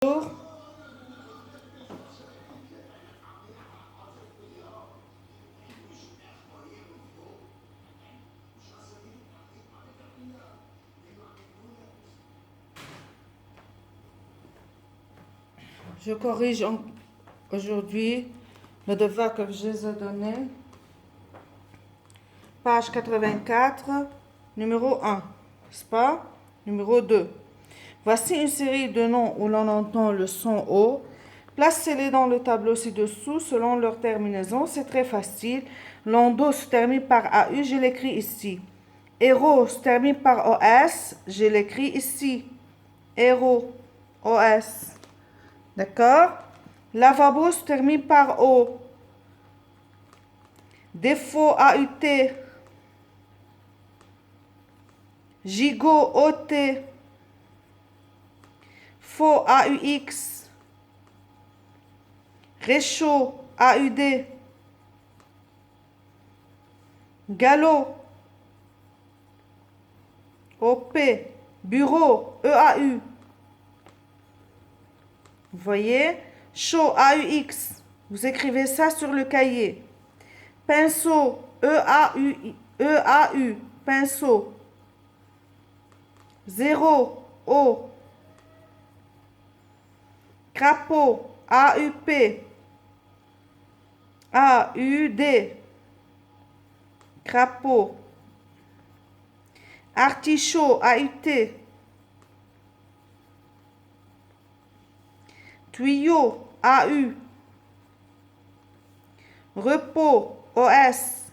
Bonjour. Je corrige aujourd'hui le devoir que je vous ai donné. Page 84, numéro 1, n'est-ce pas? Numéro 2. Voici une série de noms où l'on entend le son O. Placez-les dans le tableau ci-dessous selon leur terminaison. C'est très facile. Lando se termine par AU, je l'écris ici. Héros se termine par OS, je l'écris ici. Héros, OS. D'accord? Lavabo se termine par O. Défaut, AUT. Gigot, OT. Faux, AUX. Réchaud, AUD. Galop, OP. Bureau, EAU. Vous voyez? Chaud, AUX. Vous écrivez ça sur le cahier. Pinceau, EAU. Pinceau. Zéro, O. Crapaud, AUP. AUD. Crapaud. Artichaut, AUT. Tuyau, AU. Repos, OS.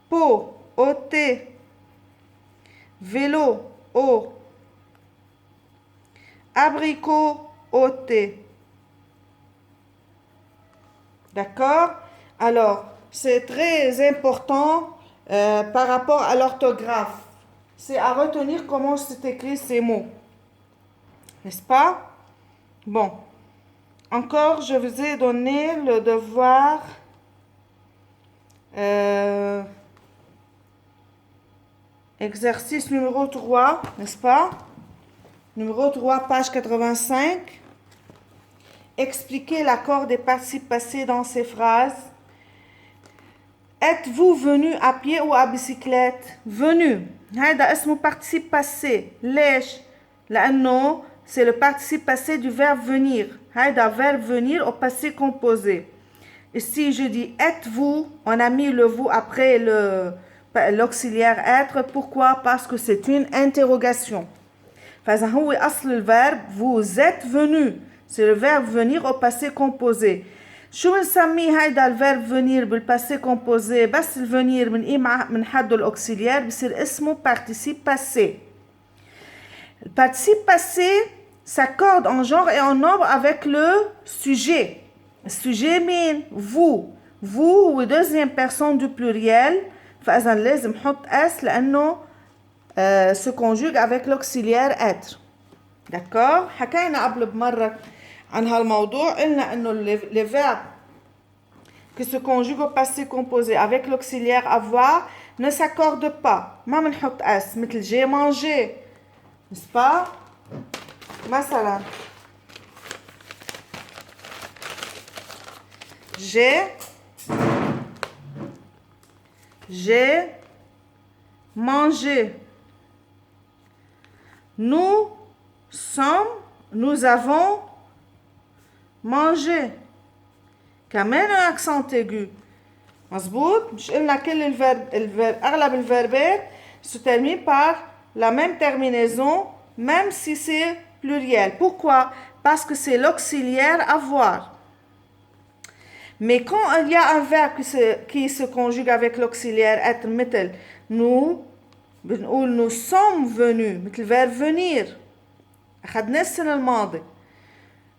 Pot, OT. Vélo, O. Abricot, OT. D'accord? Alors, c'est très important par rapport à l'orthographe. C'est à retenir comment c'est écrit ces mots. N'est-ce pas? Bon. Encore, je vous ai donné le devoir exercice numéro 3, n'est-ce pas? Numéro 3, page 85. Expliquez l'accord des participes passés dans ces phrases. Êtes-vous venu à pied ou à bicyclette? Venu. هذا اسمه participe passé. ليش؟ لأنه c'est le participe passé du verbe venir. هذا verbe venir au passé composé. Ici, je dis êtes-vous, on a mis le vous après l'auxiliaire être. Pourquoi? Parce que c'est une interrogation. فإذا هو أصل الverbe vous êtes venu. C'est le verbe venir au passé composé. شو بنسميه هيدا الفيرب venir بالباسé composé؟ بس الفينير من حده الأوكسيليير بصير اسمه participe passé. Le participe passé s'accorde en genre et en nombre avec le sujet. Le sujet مين؟ vous. vous هو deuxième personne du pluriel. فإذا لازم نحط s لأنه se conjugue avec l'auxiliaire être. D'accord? حكينا قبل بمرة عن هالموضوع. قلنا إنه les verbes qui se conjuguent au passé composé avec l'auxiliaire avoir ne s'accordent pas. ما بنحط s مثل j'ai mangé. N'est-ce pas? مثلا j'ai mangé. Nous avons mangé. كمان un accent aigu. مظبوط؟ مش قلنا كل أغلب الفيربات se terminent par la même terminaison, même si c'est pluriel. Pourquoi? Parce que c'est l'auxiliaire avoir. Mais quand il y a un verbe qui se conjugue avec l'auxiliaire être, مثل nous sommes venus, مثل verbe venir. أخذنا السنة الماضية.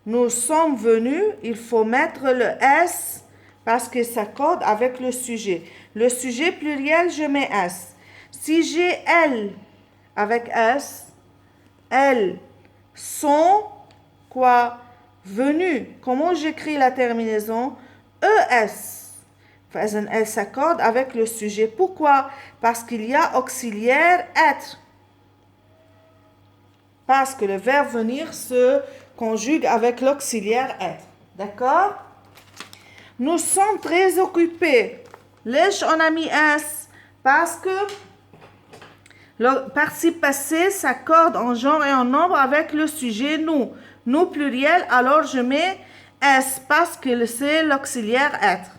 Nous sommes venus, il faut mettre le S parce qu'il s'accorde avec le sujet. Le sujet pluriel, je mets S. Si j'ai elles avec S, elles sont quoi? Venus. Comment j'écris la terminaison? ES. Elle s'accorde avec le sujet. Pourquoi? Parce qu'il y a auxiliaire être. parce que le verbe venir se conjugue avec l'auxiliaire être. D'accord? Nous sommes très occupés. ليش on a mis S? Parce que le participe passé s'accorde en genre et en nombre avec le sujet nous. Nous pluriel, alors je mets S parce que c'est l'auxiliaire être.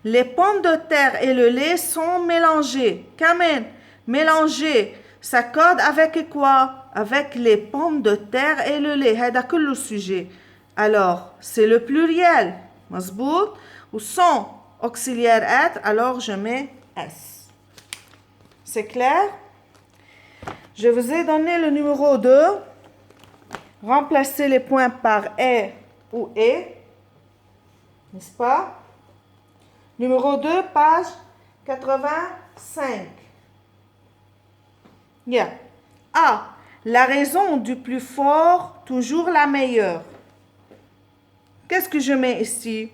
Les pommes de terre et le lait sont mélangés. Kamen, mélangés. S'accorde avec quoi? Avec les pommes de terre et le lait. هذا كله sujet. Alors, c'est le pluriel. مظبوط. Ou son auxiliaire être, alors je mets S. C'est clair? Je vous ai donné le numéro 2. Remplacez les points par est ou et. N'est-ce pas? Numéro 2, page 85. Yeah. A. La raison du plus fort, toujours la meilleure. Qu'est-ce que je mets ici?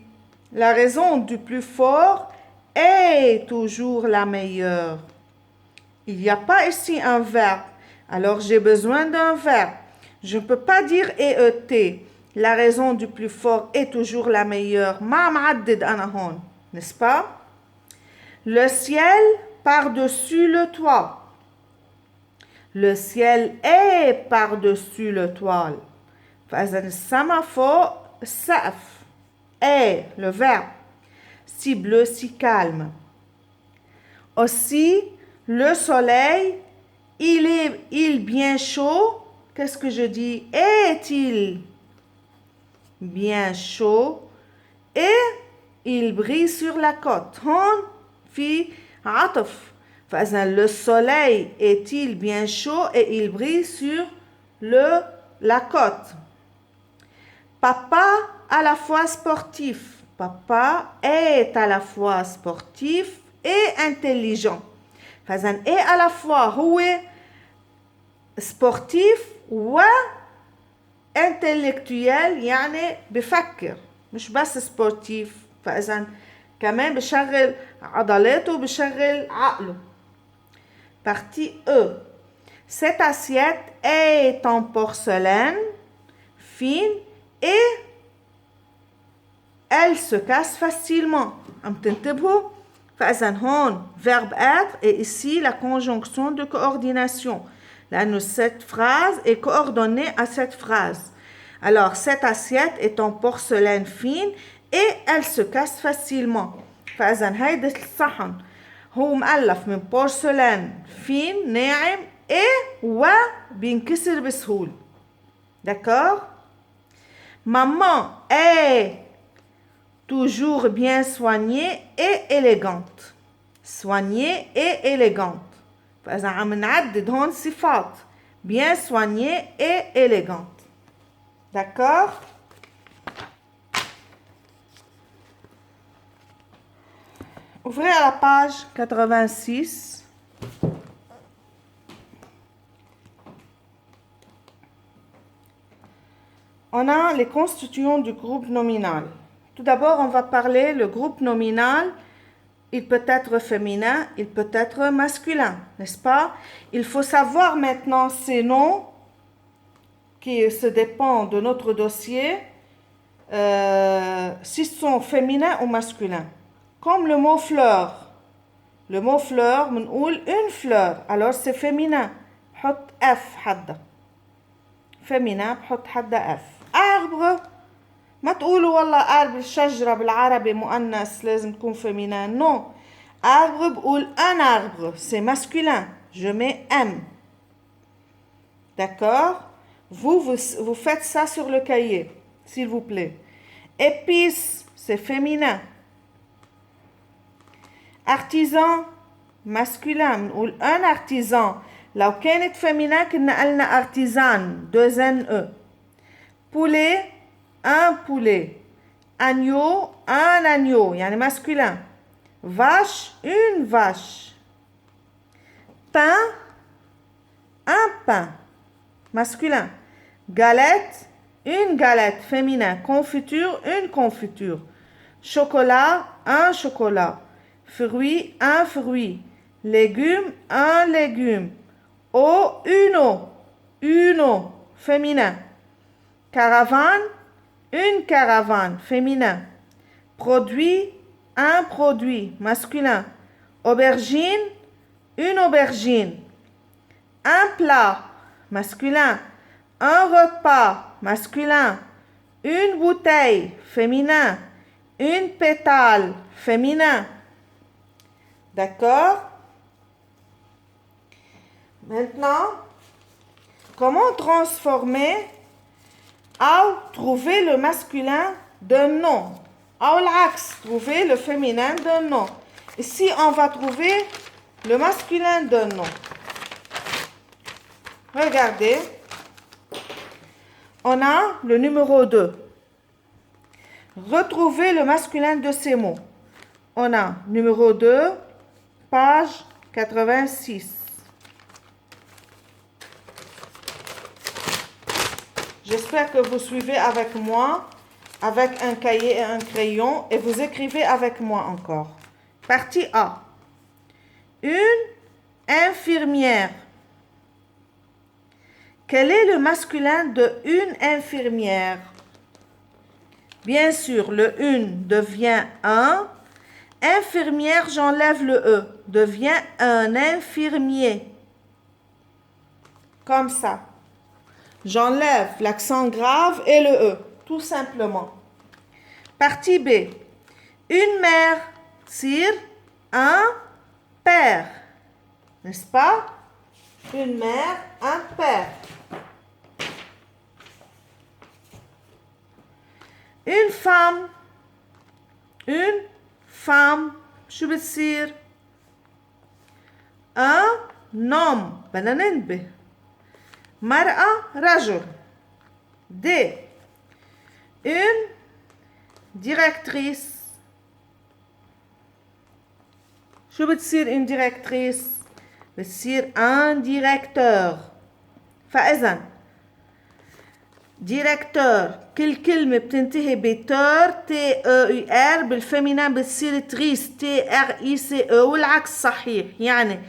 La raison du plus fort est toujours la meilleure. Il n'y a pas ici un verbe. Alors, j'ai besoin d'un verbe. Je ne peux pas dire et. La raison du plus fort est toujours la meilleure. Ma m'addid ana hon. N'est-ce pas? Le ciel par-dessus le toit. Le ciel est par-dessus le toit. فإذا السما فوق السقف. Est le verbe. Si bleu, si calme. Aussi, le soleil, il bien chaud. Qu'est-ce que je dis? Est-il bien chaud? Et il brille sur la côte. هون في عطف. فإذا le soleil est-il bien chaud et il brille sur la côte. Papa à la fois sportif. Papa est à la fois sportif et intelligent. فإذا est à la fois هو sportif و intellectuel يعني بفكر مش بس سبورتيف. فإذا كمان بشغل عضلاته بشغل عقله. Partie E. Cette assiette est en porcelaine fine et elle se casse facilement. عم تنتبهوا؟ فإذا هون verbe être et ici la conjonction de coordination. لأنه cette phrase est coordonnée à cette phrase. Alors, cette assiette est en porcelaine fine et elle se casse facilement. فإذا هيدا الصحن هو مؤلف من porcelaine fine ناعم et بينكسر بسهولة. D'accord? Maman est toujours bien soignée et élégante. Soignée et élégante. فإذا عم نعدد هون صفات. Bien soignée et élégante. D'accord? Ouvrez à la page 86. On a les constituants du groupe nominal. Tout d'abord, on va parler le groupe nominal. Il peut être féminin, il peut être masculin, n'est-ce pas? Il faut savoir maintenant ces noms qui se dépendent de notre dossier, s'ils sont féminins ou masculins. Comme le mot fleur. Le mot fleur, بنقول une fleur. Alors c'est féminin. بحط F حدا. Féminin بحط حدا F. Arbre. ما تقولوا والله arbre الشجرة بالعربي مؤنث لازم تكون féminin. Non. Arbre بقول un arbre. C'est masculin. Je mets M. D'accord? Vous faites ça sur le cahier, s'il vous plaît. Épice, c'est féminin. Artisan, masculin. نقول un artisan. لو كانت féminin كنا قلنا artisan. 2 NE. Poulet, un poulet. Agneau, un agneau. يعني masculin. Vache, une vache. Pain, un pain. Masculin. Galette, une galette. Féminin. Confiture, une confiture. Chocolat, un chocolat. Fruit, un fruit. Légume, un légume. Eau, une eau. uno, féminin. Caravane, une caravane, féminin. Produit, un produit, masculin. Aubergine, une aubergine. Un plat, masculin. Un repas, masculin. Une bouteille, féminin. Une pétale, féminin. D'accord? Maintenant, comment transformer ou trouver le masculin d'un nom? Ou l'axe, trouver le féminin d'un nom. Ici, on va trouver le masculin d'un nom. Regardez. On a le numéro 2. Retrouver le masculin de ces mots. On a numéro 2, page 86. J'espère que vous suivez avec moi, avec un cahier et un crayon, et vous écrivez avec moi encore. Partie A. Une infirmière. Quel est le masculin de une infirmière? Bien sûr, le une devient un. Infirmière, j'enlève le E. Devient un infirmier. Comme ça. J'enlève l'accent grave et le E. Tout simplement. Partie B. Une mère tire un père. N'est-ce pas? Une mère, un père. Une femme. Une femme. شو بتصير؟ un homme. بدنا ننتبه. مرأة رجل. D. Une directrice. شو بتصير une directrice؟ بتصير un directeur. فإذا directeur كل كلمة بتنتهي بتر تي او يو ار بالفيمينان بتصير تريس تي ار اي سي او والعكس صحيح يعني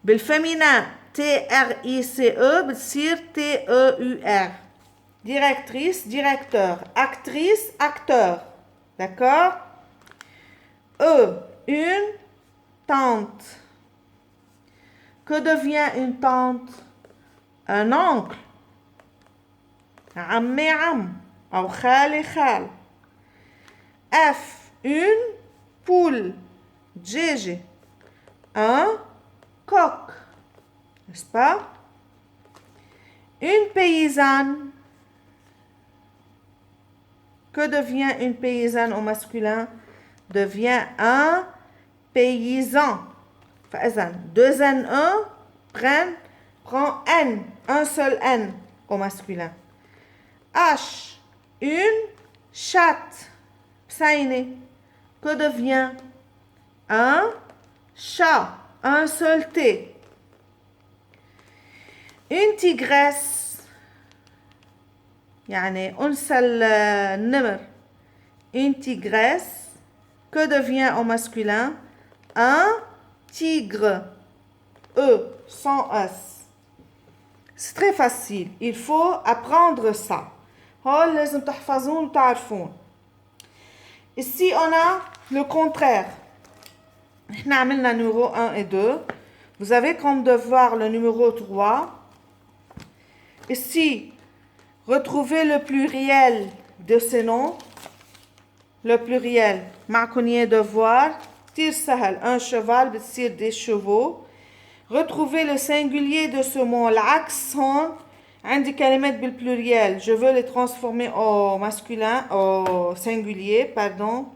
بالفيمينان تي ار اي سي او بتصير تي او يو ار. Directrice, directeur. Actrice, acteur. D'accord? E. Une tante. Que devient une tante? Un oncle. عمي عم أو خالي خال. F. Une poule. Gégé. Un coq. N'est-ce pas? Une paysanne. Que devient une paysanne au masculin? Devient un paysan. فإذا deux N1 prend N, un seul N au masculin. H. Une chatte. Psaïné. Que devient? Un chat. Un seul T. Une tigresse. يعني أنثى النمر. Une tigresse. Que devient au masculin? Un tigre. E, sans S. C'est très facile. Il faut apprendre ça. هول لازم تحفظون وتعرفون. Ici, on a le contraire. احنا عملنا numéro 1 et 2. Vous avez comme devoir le numéro 3. Ici, retrouvez le pluriel de ces noms. Le pluriel. معكم devoir. كتير سهل. Un cheval بتصير des chevaux. Retrouvez le singulier de ce mot. العكس هون عندي كلمات بالpluriel. Je veux les transformer au masculin, au singulier, pardon.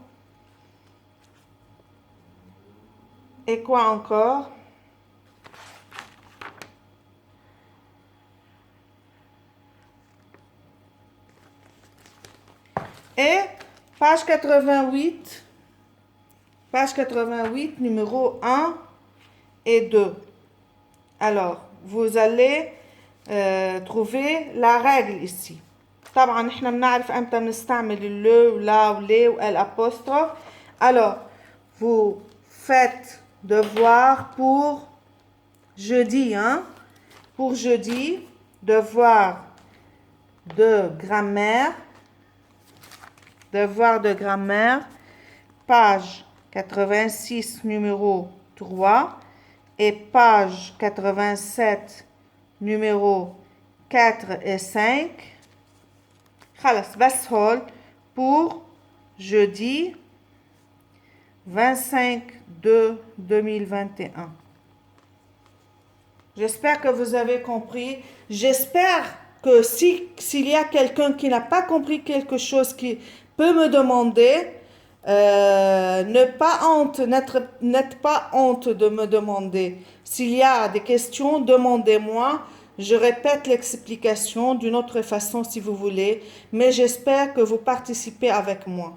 Et quoi encore? Et page 88. Page 88, numéro 1 et 2. Alors, vous allez trouver la règle ici. طبعا احنا بنعرف امتى بنستعمل le, la, les ou l'apostrophe. Alors, vous faites devoir pour jeudi, hein? Pour jeudi, devoir de grammaire, page 86, numéro 3 et page 87, numéro 4 et 5. خلاص بس هول pour jeudi 25/2/2021. J'espère que vous avez compris. J'espère que s'il y a quelqu'un qui n'a pas compris quelque chose, qui peut me demander, n'êtes pas honte de me demander. S'il y a des questions, demandez-moi. Je répète l'explication d'une autre façon si vous voulez, mais j'espère que vous participez avec moi.